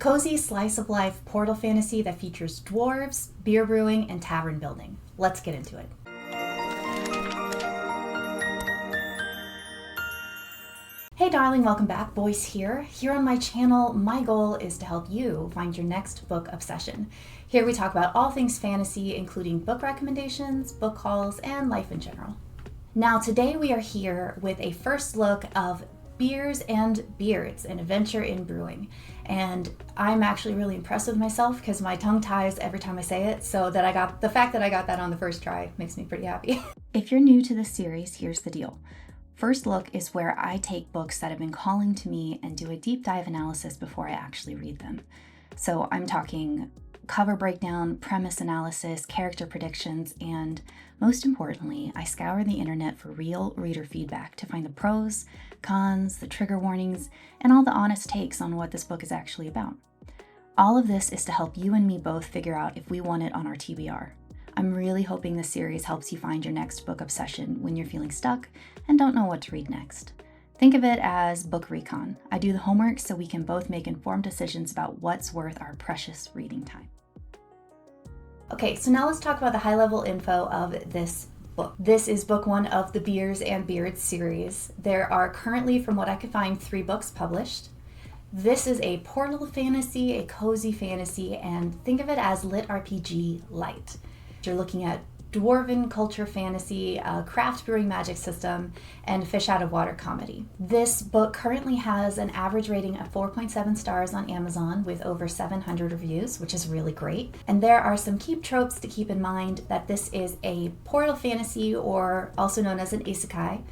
cozy slice of life portal fantasy that features dwarves, beer brewing, and tavern building. Let's get into it. Hey darling, welcome back. Boyce here. Here on my channel, my goal is to help you find your next book obsession. Here we talk about all things fantasy, including book recommendations, book hauls, and life in general. Now today we are here with a first look of Beers and Beards, an adventure in brewing. And I'm actually really impressed with myself because my tongue ties every time I say it, so the fact that I got that on the first try makes me pretty happy. If you're new to this series, here's the deal. First Look is where I take books that have been calling to me and do a deep dive analysis before I actually read them. So I'm talking cover breakdown, premise analysis, character predictions, and most importantly, I scour the internet for real reader feedback to find the pros, cons, the trigger warnings, and all the honest takes on what this book is actually about. All of this is to help you and me both figure out if we want it on our TBR. I'm really hoping this series helps you find your next book obsession when you're feeling stuck and don't know what to read next. Think of it as book recon. I do the homework so we can both make informed decisions about what's worth our precious reading time. Okay, so now let's talk about the high-level info of this book. This is book one of the Beers and Beards series. There are currently, from what I could find, 3 books published. This is a portal fantasy, a cozy fantasy, and think of it as lit RPG light. You're looking at dwarven culture fantasy, a craft brewing magic system, and fish out of water comedy. This book currently has an average rating of 4.7 stars on Amazon with over 700 reviews, which is really great. And there are some key tropes to keep in mind that this is a portal fantasy, or also known as an isekai'd.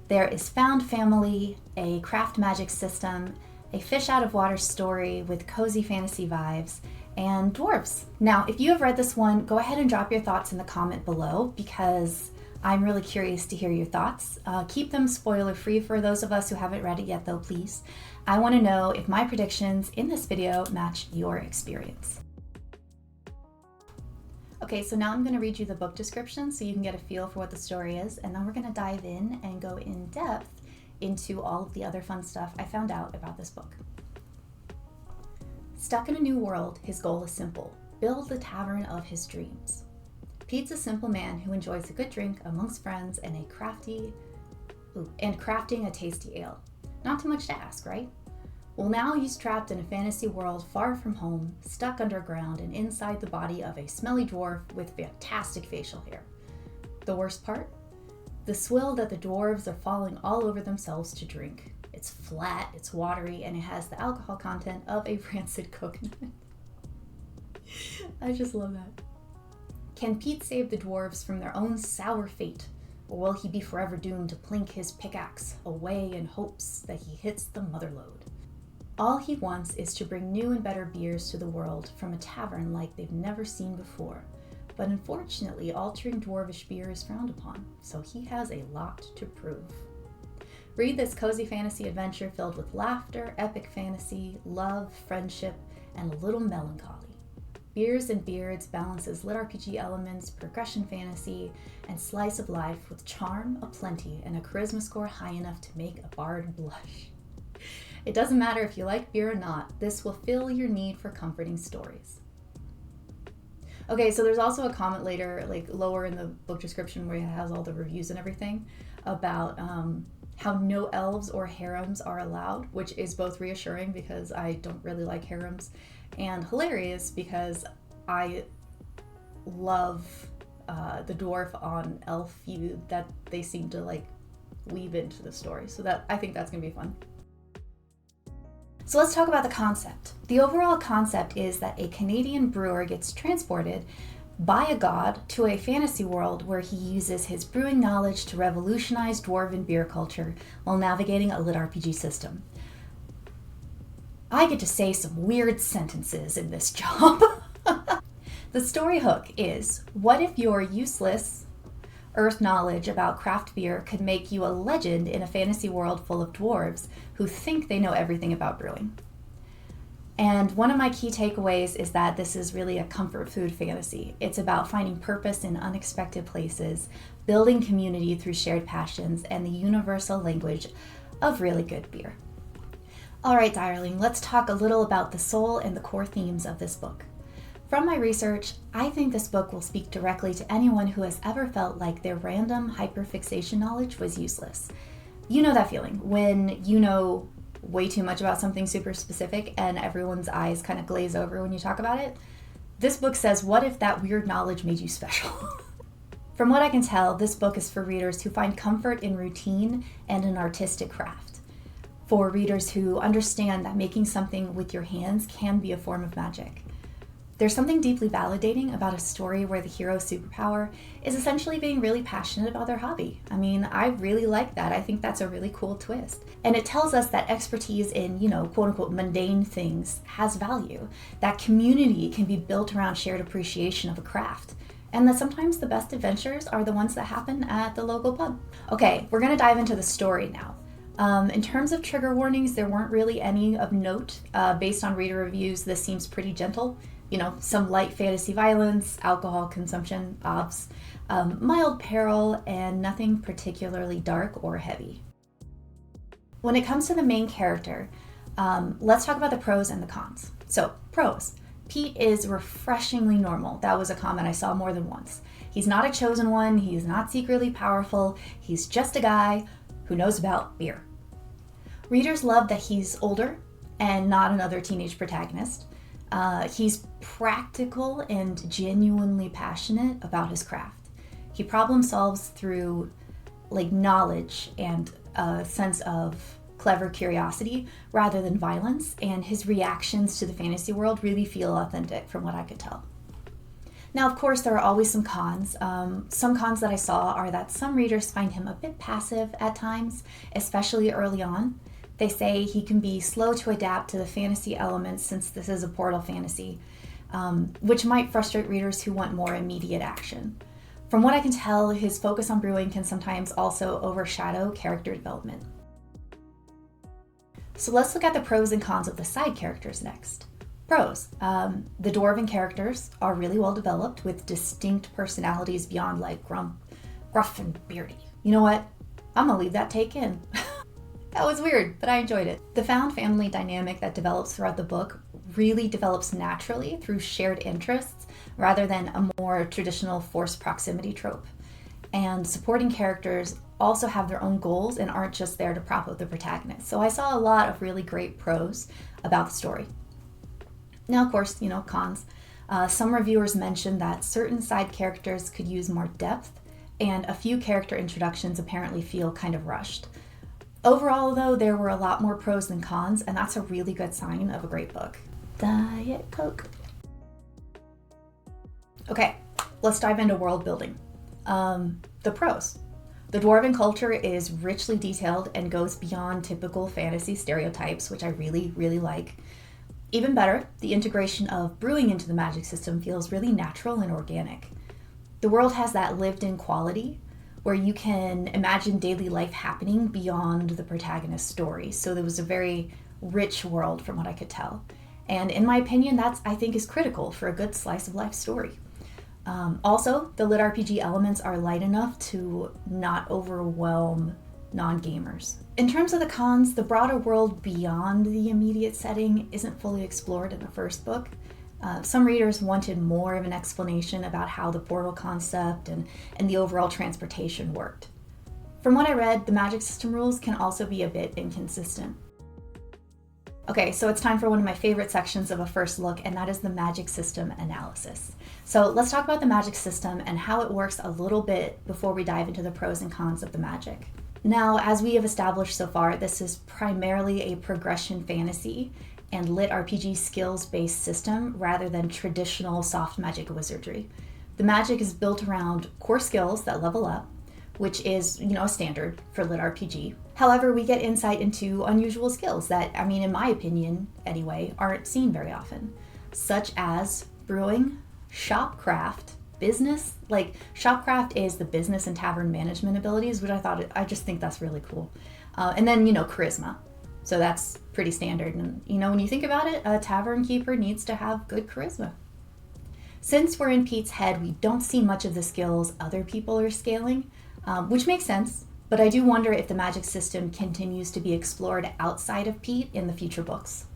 There is found family, a craft magic system, a fish out of water story with cozy fantasy vibes, and dwarves. Now, if you have read this one, go ahead and drop your thoughts in the comment below because I'm really curious to hear your thoughts. Keep them spoiler free for those of us who haven't read it yet though, please. I want to know if my predictions in this video match your experience. Okay, so now I'm going to read you the book description so you can get a feel for what the story is, and then we're going to dive in and go in depth into all of the other fun stuff I found out about this book. Stuck in a new world, his goal is simple: build the tavern of his dreams. Pete's a simple man who enjoys a good drink amongst friends and crafting a tasty ale. Not too much to ask, right? Well, now he's trapped in a fantasy world far from home, stuck underground and inside the body of a smelly dwarf with fantastic facial hair. The worst part? The swill that the dwarves are falling all over themselves to drink. It's flat, it's watery, and it has the alcohol content of a rancid coconut. I just love that. Can Pete save the dwarves from their own sour fate, or will he be forever doomed to plink his pickaxe away in hopes that he hits the motherlode? All he wants is to bring new and better beers to the world from a tavern like they've never seen before. But unfortunately, altering dwarvish beer is frowned upon, so he has a lot to prove. Read this cozy fantasy adventure filled with laughter, epic fantasy, love, friendship, and a little melancholy. Beers and Beards balances lit RPG elements, progression fantasy, and slice of life with charm aplenty and a charisma score high enough to make a bard blush. It doesn't matter if you like beer or not, this will fill your need for comforting stories. Okay, so there's also a comment later, like lower in the book description where it has all the reviews and everything, about how no elves or harems are allowed, which is both reassuring because I don't really like harems, and hilarious because I love the dwarf on elf feud that they seem to like weave into the story. So I think that's gonna be fun. So let's talk about the concept. The overall concept is that a Canadian brewer gets transported by a god to a fantasy world where he uses his brewing knowledge to revolutionize dwarven beer culture while navigating a lit RPG system. I get to say some weird sentences in this job. The story hook is, what if your useless earth knowledge about craft beer could make you a legend in a fantasy world full of dwarves who think they know everything about brewing? And one of my key takeaways is that this is really a comfort food fantasy. It's about finding purpose in unexpected places, building community through shared passions, and the universal language of really good beer. All right, darling, let's talk a little about the soul and the core themes of this book. From my research, I think this book will speak directly to anyone who has ever felt like their random hyperfixation knowledge was useless. You know that feeling when you know way too much about something super specific and everyone's eyes kind of glaze over when you talk about it? This book says, what if that weird knowledge made you special? From what I can tell, this book is for readers who find comfort in routine and an artistic craft. For readers who understand that making something with your hands can be a form of magic. There's something deeply validating about a story where the hero's superpower is essentially being really passionate about their hobby. I mean, I really like that. I think that's a really cool twist. And it tells us that expertise in, quote unquote, mundane things has value. That community can be built around shared appreciation of a craft. And that sometimes the best adventures are the ones that happen at the local pub. Okay, we're gonna dive into the story now. In terms of trigger warnings, there weren't really any of note. Based on reader reviews, this seems pretty gentle. Some light fantasy violence, alcohol consumption, obs, mild peril, and nothing particularly dark or heavy. When it comes to the main character, let's talk about the pros and the cons. So, pros. Pete is refreshingly normal. That was a comment I saw more than once. He's not a chosen one, he's not secretly powerful, he's just a guy who knows about beer. Readers love that he's older and not another teenage protagonist. He's practical and genuinely passionate about his craft. He problem solves through knowledge and a sense of clever curiosity rather than violence, and his reactions to the fantasy world really feel authentic from what I could tell. Now, of course, there are always some cons. Some cons that I saw are that some readers find him a bit passive at times, especially early on. They say he can be slow to adapt to the fantasy elements since this is a portal fantasy, which might frustrate readers who want more immediate action. From what I can tell, his focus on brewing can sometimes also overshadow character development. So let's look at the pros and cons of the side characters next. Pros. The dwarven characters are really well developed with distinct personalities beyond gruff and beardy. You know what? I'm gonna leave that take in. That was weird, but I enjoyed it. The found family dynamic that develops throughout the book really develops naturally through shared interests rather than a more traditional forced proximity trope. And supporting characters also have their own goals and aren't just there to prop up the protagonist. So I saw a lot of really great pros about the story. Now, of course, cons. Some reviewers mentioned that certain side characters could use more depth, and a few character introductions apparently feel kind of rushed. Overall, though, there were a lot more pros than cons, and that's a really good sign of a great book. Diet Coke. Okay, let's dive into world building. The pros. The dwarven culture is richly detailed and goes beyond typical fantasy stereotypes, which I really, really like. Even better, the integration of brewing into the magic system feels really natural and organic. The world has that lived-in quality where you can imagine daily life happening beyond the protagonist's story. So there was a very rich world from what I could tell. And in my opinion, I think is critical for a good slice of life story. Also, the lit RPG elements are light enough to not overwhelm non-gamers. In terms of the cons, the broader world beyond the immediate setting isn't fully explored in the first book. Some readers wanted more of an explanation about how the portal concept and the overall transportation worked. From what I read, the magic system rules can also be a bit inconsistent. Okay, so it's time for one of my favorite sections of a first look, and that is the magic system analysis. So let's talk about the magic system and how it works a little bit before we dive into the pros and cons of the magic. Now, as we have established so far, this is primarily a progression fantasy and lit RPG skills-based system rather than traditional soft magic wizardry. The magic is built around core skills that level up, which is, a standard for lit RPG. However, we get insight into unusual skills that, in my opinion anyway, aren't seen very often, such as brewing, shopcraft, business. Shopcraft is the business and tavern management abilities, which I just think that's really cool. And then, charisma. So that's pretty standard. And, when you think about it, a tavern keeper needs to have good charisma. Since we're in Pete's head, we don't see much of the skills other people are scaling, which makes sense, but I do wonder if the magic system continues to be explored outside of Pete in the future books.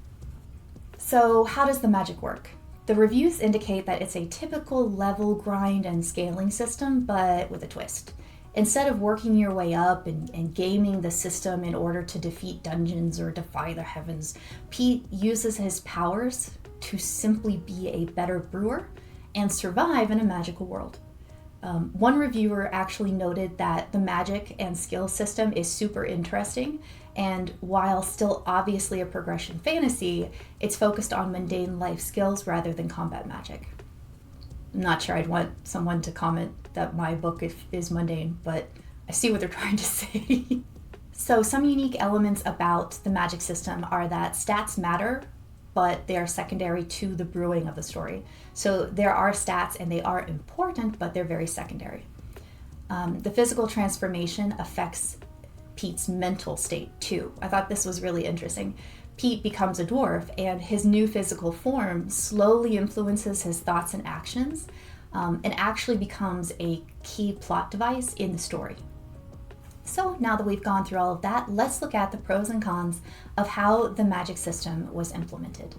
So how does the magic work? The reviews indicate that it's a typical level, grind, and scaling system, but with a twist. Instead of working your way up and gaming the system in order to defeat dungeons or defy the heavens, Pete uses his powers to simply be a better brewer and survive in a magical world. One reviewer actually noted that the magic and skill system is super interesting, and while still obviously a progression fantasy, it's focused on mundane life skills rather than combat magic. I'm not sure I'd want someone to comment that my book is mundane, but I see what they're trying to say. So some unique elements about the magic system are that stats matter, but they are secondary to the brewing of the story. So there are stats and they are important, but they're very secondary. The physical transformation affects Pete's mental state too. I thought this was really interesting. Pete becomes a dwarf and his new physical form slowly influences his thoughts and actions, and actually becomes a key plot device in the story. So now that we've gone through all of that, let's look at the pros and cons of how the magic system was implemented.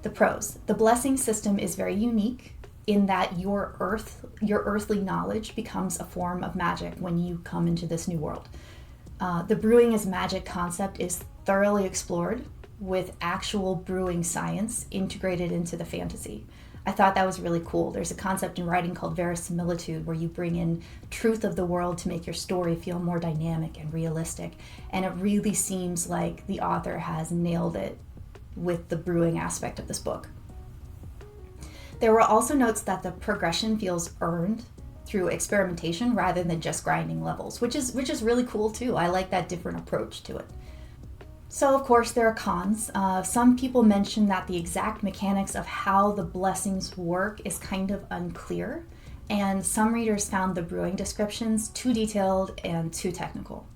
The pros. The blessing system is very unique in that your earthly knowledge becomes a form of magic when you come into this new world. The brewing as magic concept is thoroughly explored with actual brewing science integrated into the fantasy. I thought that was really cool. There's a concept in writing called verisimilitude where you bring in truth of the world to make your story feel more dynamic and realistic. And it really seems like the author has nailed it with the brewing aspect of this book. There were also notes that the progression feels earned through experimentation rather than just grinding levels, which is really cool too. I like that different approach to it. So of course there are cons. Some people mention that the exact mechanics of how the blessings work is kind of unclear, and some readers found the brewing descriptions too detailed and too technical.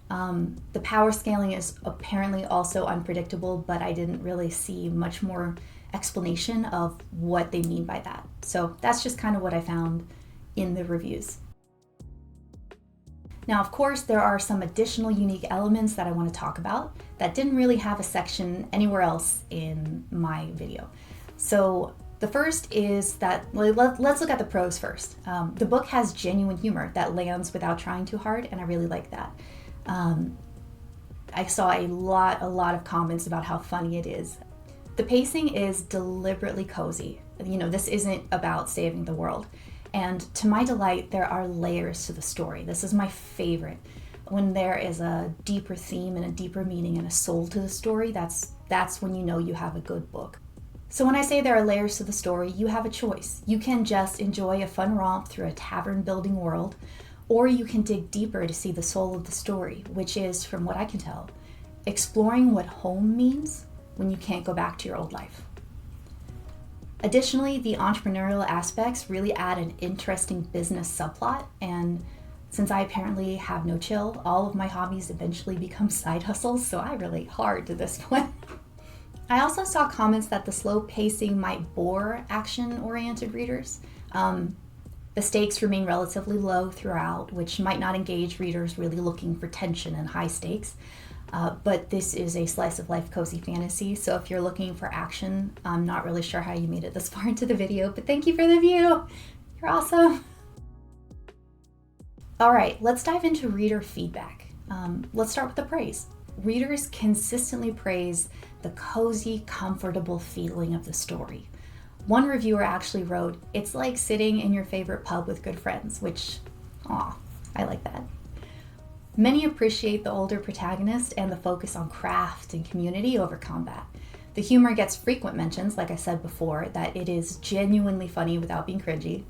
The power scaling is apparently also unpredictable, but I didn't really see much more explanation of what they mean by that. So that's just kind of what I found in the reviews. Now, of course, there are some additional unique elements that I want to talk about that didn't really have a section anywhere else in my video. So the first is that, let's look at the pros first. The book has genuine humor that lands without trying too hard, and I really like that. I saw a lot of comments about how funny it is. The pacing is deliberately cozy. You know, this isn't about saving the world. And to my delight, there are layers to the story. This is my favorite. When there is a deeper theme and a deeper meaning and a soul to the story, that's when you know you have a good book. So when I say there are layers to the story, you have a choice. You can just enjoy a fun romp through a tavern-building world, or you can dig deeper to see the soul of the story, which is, from what I can tell, exploring what home means when you can't go back to your old life. Additionally, the entrepreneurial aspects really add an interesting business subplot, and since I apparently have no chill, all of my hobbies eventually become side hustles, so I relate hard to this one. I also saw comments that the slow pacing might bore action-oriented readers. The stakes remain relatively low throughout, which might not engage readers really looking for tension and high stakes. But this is a slice of life cozy fantasy, so if you're looking for action, I'm not really sure how you made it this far into the video, but thank you for the view. You're awesome. All right, let's dive into reader feedback. Let's start with the praise. Readers consistently praise the cozy, comfortable feeling of the story. One reviewer actually wrote, "It's like sitting in your favorite pub with good friends," which, aw, I like that. Many appreciate the older protagonist and the focus on craft and community over combat. The humor gets frequent mentions, like I said before, that it is genuinely funny without being cringy.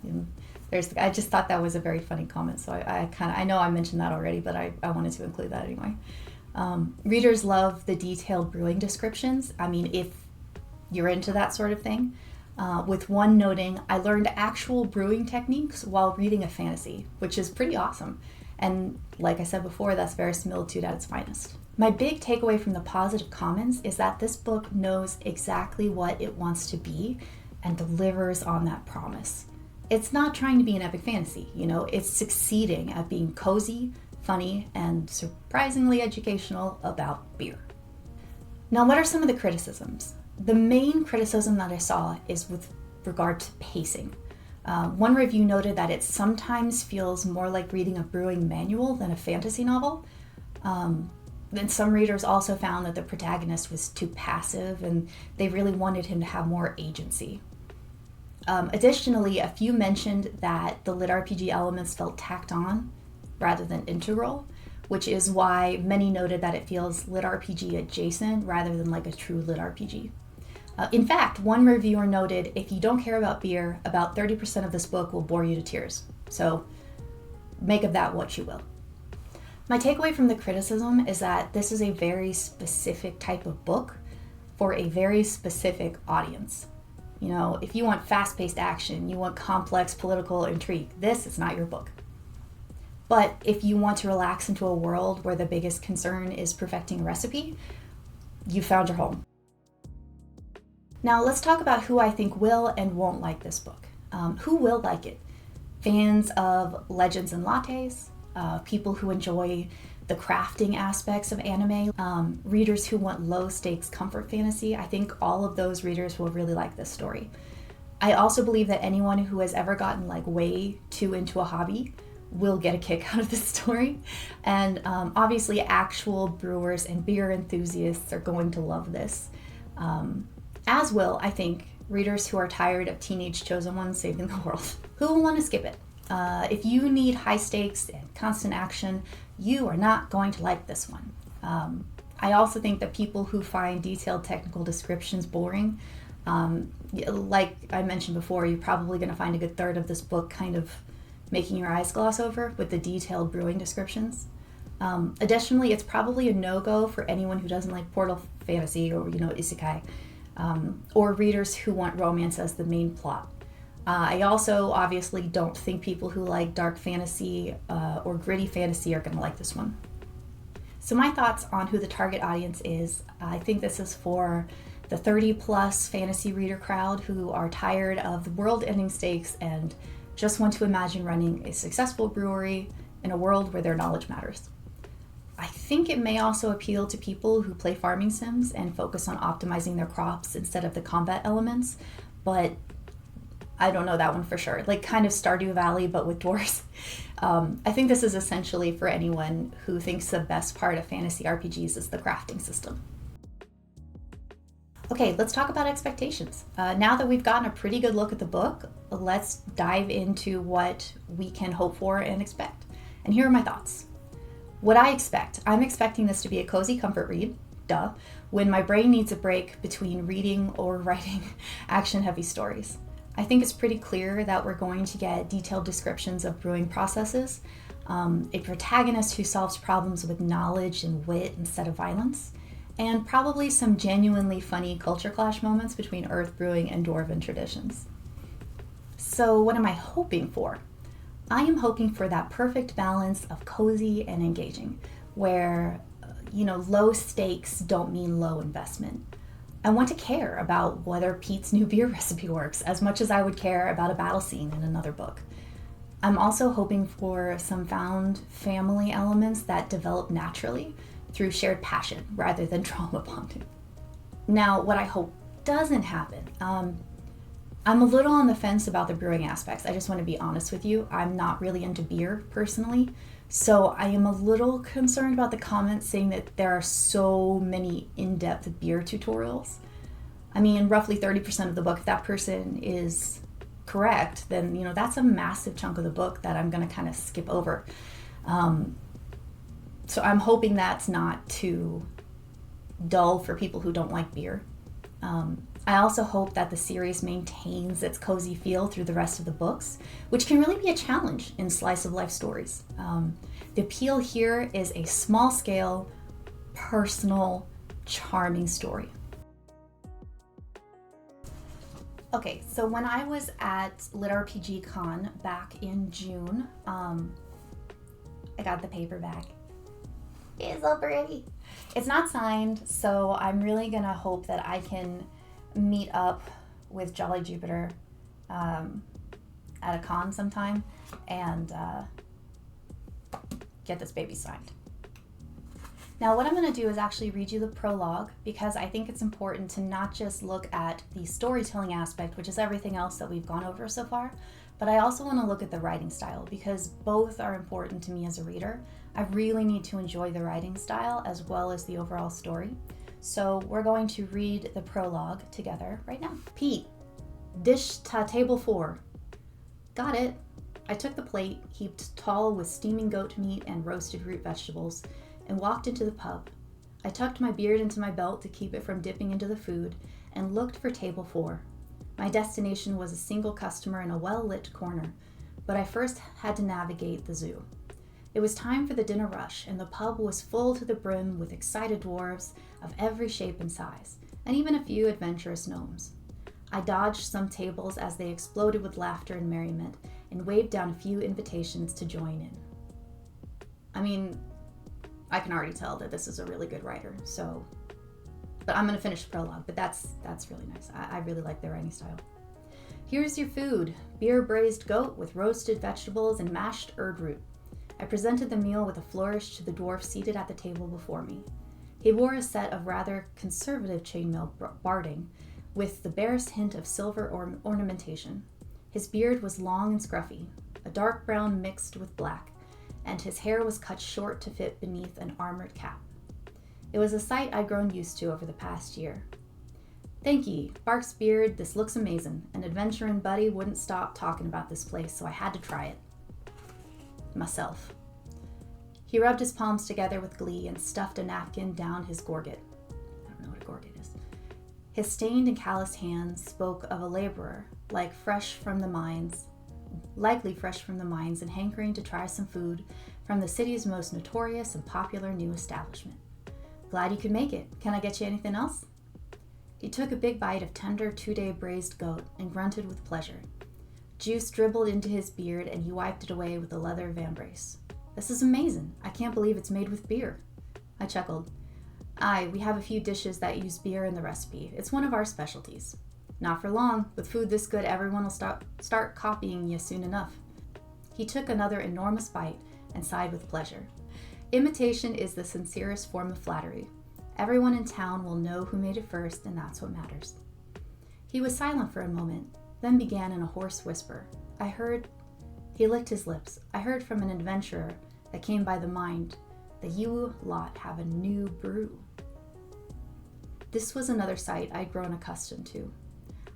I just thought that was a very funny comment, so I know I mentioned that already, but I wanted to include that anyway. Readers love the detailed brewing descriptions. I mean, if you're into that sort of thing. With one noting, "I learned actual brewing techniques while reading a fantasy," which is pretty awesome. And like I said before, that's verisimilitude at its finest. My big takeaway from the positive comments is that this book knows exactly what it wants to be and delivers on that promise. It's not trying to be an epic fantasy, it's succeeding at being cozy, funny, and surprisingly educational about beer. Now, what are some of the criticisms? The main criticism that I saw is with regard to pacing. One review noted that it sometimes feels more like reading a brewing manual than a fantasy novel. Then some readers also found that the protagonist was too passive and they really wanted him to have more agency. Additionally, a few mentioned that the lit RPG elements felt tacked on rather than integral, which is why many noted that it feels lit RPG adjacent rather than like a true lit RPG. In fact, one reviewer noted, if you don't care about beer, about 30% of this book will bore you to tears. So make of that what you will. My takeaway from the criticism is that this is a very specific type of book for a very specific audience. You know, if you want fast-paced action, you want complex political intrigue, this is not your book. But if you want to relax into a world where the biggest concern is perfecting a recipe, you found your home. Now let's talk about who I think will and won't like this book. Who will like it? Fans of legends and lattes, people who enjoy the crafting aspects of anime, readers who want low-stakes comfort fantasy. I think all of those readers will really like this story. I also believe that anyone who has ever gotten like way too into a hobby will get a kick out of this story. And obviously actual brewers and beer enthusiasts are going to love this. As will, I think, readers who are tired of teenage chosen ones saving the world. Who will want to skip it? If you need high stakes and constant action, you are not going to like this one. I also think that people who find detailed technical descriptions boring, like I mentioned before, you're probably going to find a good third of this book kind of making your eyes gloss over with the detailed brewing descriptions. Additionally, it's probably a no-go for anyone who doesn't like portal fantasy or, isekai, or readers who want romance as the main plot. I also obviously don't think people who like dark fantasy or gritty fantasy are going to like this one. So my thoughts on who the target audience is, I think this is for the 30-plus fantasy reader crowd who are tired of the world-ending stakes and just want to imagine running a successful brewery in a world where their knowledge matters. I think it may also appeal to people who play farming sims and focus on optimizing their crops instead of the combat elements, but I don't know that one for sure. Like kind of Stardew Valley, but with dwarves. I think this is essentially for anyone who thinks the best part of fantasy RPGs is the crafting system. Okay, let's talk about expectations. Now that we've gotten a pretty good look at the book, let's dive into what we can hope for and expect. And here are my thoughts. What I expect, I'm expecting this to be a cozy comfort read, when my brain needs a break between reading or writing action-heavy stories. I think it's pretty clear that we're going to get detailed descriptions of brewing processes, a protagonist who solves problems with knowledge and wit instead of violence, and probably some genuinely funny culture clash moments between earth brewing and dwarven traditions. So what am I hoping for? I am hoping for that perfect balance of cozy and engaging, where, low stakes don't mean low investment. I want to care about whether Pete's new beer recipe works as much as I would care about a battle scene in another book. I'm also hoping for some found family elements that develop naturally through shared passion rather than trauma bonding. Now, what I hope doesn't happen, I'm a little on the fence about the brewing aspects. I just want to be honest with you. I'm not really into beer personally, so I am a little concerned about the comments saying that there are so many in-depth beer tutorials. I mean, roughly 30% of the book, if that person is correct, then, that's a massive chunk of the book that I'm going to kind of skip over. So I'm hoping that's not too dull for people who don't like beer. I also hope that the series maintains its cozy feel through the rest of the books, which can really be a challenge in slice of life stories. The appeal here is a small scale, personal, charming story. Okay, so when I was at Lit RPG Con back in June, I got the paperback. It's so pretty. It's not signed, so I'm really gonna hope that I can meet up with JollyJupiter at a con sometime and get this baby signed. Now what I'm going to do is actually read you the prologue, because I think it's important to not just look at the storytelling aspect, which is everything else that we've gone over so far, but I also want to look at the writing style, because both are important to me as a reader. I really need to enjoy the writing style as well as the overall story. So we're going to read the prologue together right now. Pete, dish ta table 4. Got it. I took the plate, heaped tall with steaming goat meat and roasted root vegetables, and walked into the pub. I tucked my beard into my belt to keep it from dipping into the food and looked for table 4. My destination was a single customer in a well-lit corner, but I first had to navigate the zoo. It was time for the dinner rush, and the pub was full to the brim with excited dwarves of every shape and size, and even a few adventurous gnomes. I dodged some tables as they exploded with laughter and merriment, and waved down a few invitations to join in. I mean, I can already tell that this is a really good writer, but I'm going to finish the prologue, but that's really nice. I really like their writing style. Here's your food: beer braised goat with roasted vegetables and mashed erd root. I presented the meal with a flourish to the dwarf seated at the table before me. He wore a set of rather conservative chainmail barding, with the barest hint of silver ornamentation. His beard was long and scruffy, a dark brown mixed with black, and his hair was cut short to fit beneath an armored cap. It was a sight I'd grown used to over the past year. Thank ye, Bark's beard, this looks amazing. An adventurin' buddy wouldn't stop talking about this place, so I had to try it. Myself. He rubbed his palms together with glee and stuffed a napkin down his gorget. I don't know what a gorget is. His stained and calloused hands spoke of a laborer, likely fresh from the mines and hankering to try some food from the city's most notorious and popular new establishment. Glad you could make it. Can I get you anything else? He took a big bite of tender 2-day braised goat and grunted with pleasure. Juice dribbled into his beard and he wiped it away with a leather vambrace. This is amazing. I can't believe it's made with beer. I chuckled. Aye, we have a few dishes that use beer in the recipe. It's one of our specialties. Not for long. With food this good, everyone will start copying you soon enough. He took another enormous bite and sighed with pleasure. Imitation is the sincerest form of flattery. Everyone in town will know who made it first, and that's what matters. He was silent for a moment, then began in a hoarse whisper. He licked his lips. I heard from an adventurer that came by the mind that you lot have a new brew. This was another sight I'd grown accustomed to.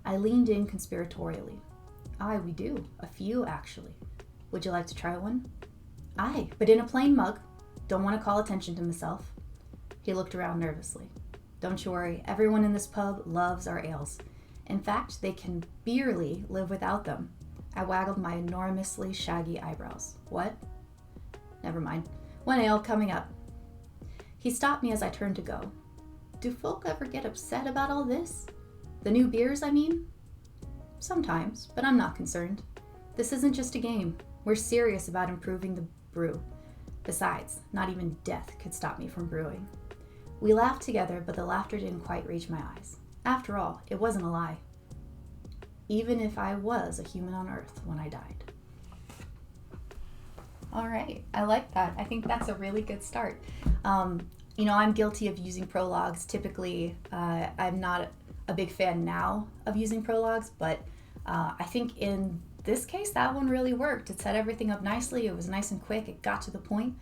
I leaned in conspiratorially. Aye, we do. A few, actually. Would you like to try one? Aye, but in a plain mug. Don't want to call attention to myself. He looked around nervously. Don't you worry. Everyone in this pub loves our ales. In fact, they can barely live without them. I waggled my enormously shaggy eyebrows. What? Never mind. One ale coming up. He stopped me as I turned to go. Do folk ever get upset about all this? The new beers, I mean? Sometimes, but I'm not concerned. This isn't just a game. We're serious about improving the brew. Besides, not even death could stop me from brewing. We laughed together, but the laughter didn't quite reach my eyes. After all, it wasn't a lie. Even if I was a human on Earth when I died. All right, I like that. I think that's a really good start. I'm guilty of using prologues. Typically, I'm not a big fan now of using prologues, but I think in this case, that one really worked. It set everything up nicely. It was nice and quick. It got to the point,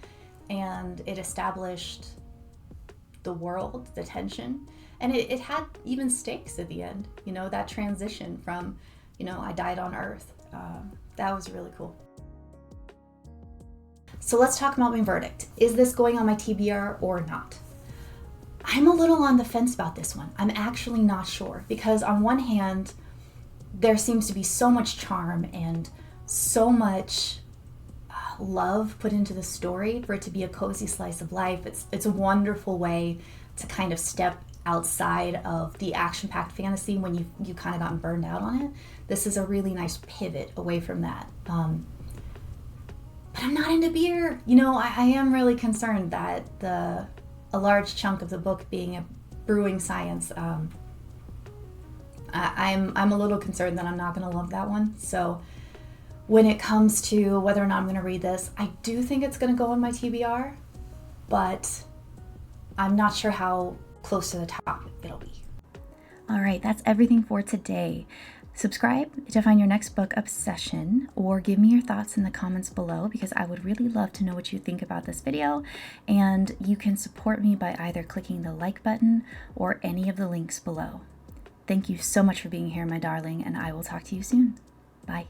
and it established the world, the tension, and it had even stakes at the end. That transition from, I died on Earth. That was really cool. So let's talk about my verdict. Is this going on my TBR or not? I'm a little on the fence about this one. I'm actually not sure, because on one hand, there seems to be so much charm and so much love put into the story for it to be a cozy slice of life. It's a wonderful way to kind of step outside of the action-packed fantasy when you kind of gotten burned out on it. This is a really nice pivot away from that. But I'm not into beer. I am really concerned that a large chunk of the book being a brewing science, I'm a little concerned that I'm not going to love that one. So when it comes to whether or not I'm going to read this, I do think it's going to go on my TBR, but I'm not sure how close to the top it'll be. All right, that's everything for today. Subscribe to find your next book obsession, or give me your thoughts in the comments below, because I would really love to know what you think about this video. And you can support me by either clicking the like button or any of the links below. Thank you so much for being here, my darling, and I will talk to you soon. Bye.